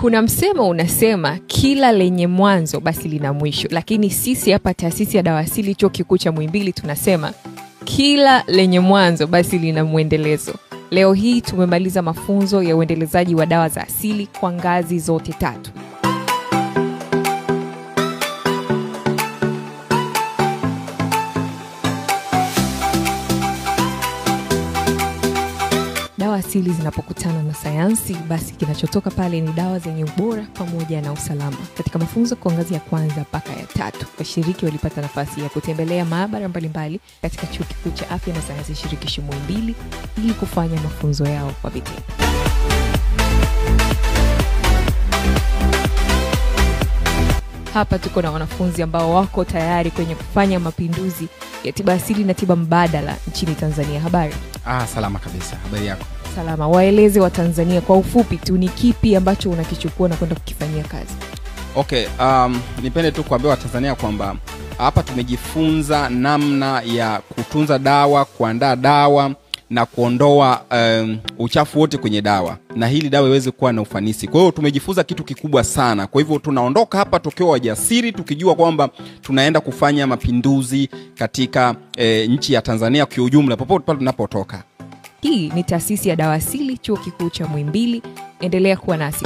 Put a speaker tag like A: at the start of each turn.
A: Kuna msemo unasema kila lenye mwanzo basi lina mwisho, lakini sisi hapa taasisi ya dawa asili Chuo Kikuu cha Muhimbili tunasema kila lenye mwanzo basi lina muendelezo. Leo hii tumemaliza mafunzo ya uendelezaji wa dawa za asili kwa ngazi zote 3. Dawa asili zinapokutana na sayansi, basi kinachotoka pale ni dawa zenye ubora pamoja na usalama. Katika mafunzo kwa ngazi ya 1 mpaka ya 3, washiriki walipata nafasi ya kutembelea maabara mbalimbali katika Chuo Kikuu cha Afya na Sayansi Shirikishi Muhimbili ili kufanya mafunzo yao kwa vitendo. Hapa tuko na wanafunzi ambao wako tayari kwenye kufanya mapinduzi ya tiba asili na tiba mbadala nchini Tanzania. Habari?
B: Salama kabisa. Habari yako?
A: Salama. Waeleze wa Tanzania kwa ufupi tu ni kipi ambacho unakichukua na kwenda kukifanyia kazi.
B: Okay, nipende tu kuambia wa Tanzania kwamba hapa tumejifunza namna ya kutunza dawa, kuandaa dawa na kuondoa uchafu wote kwenye dawa, na hili dawa iweze kuwa na ufanisi. Kwa hiyo tumejifunza kitu kikubwa sana. Kwa hivyo tunaondoka hapa tukiwa wajasiri, tukijua kwamba tunaenda kufanya mapinduzi katika nchi ya Tanzania kwa ujumla popote pale tunapotoka.
A: Hii ni taasisi ya dawa asili Chuo Kikuu cha Muhimbili. Endelea kuwa nasi.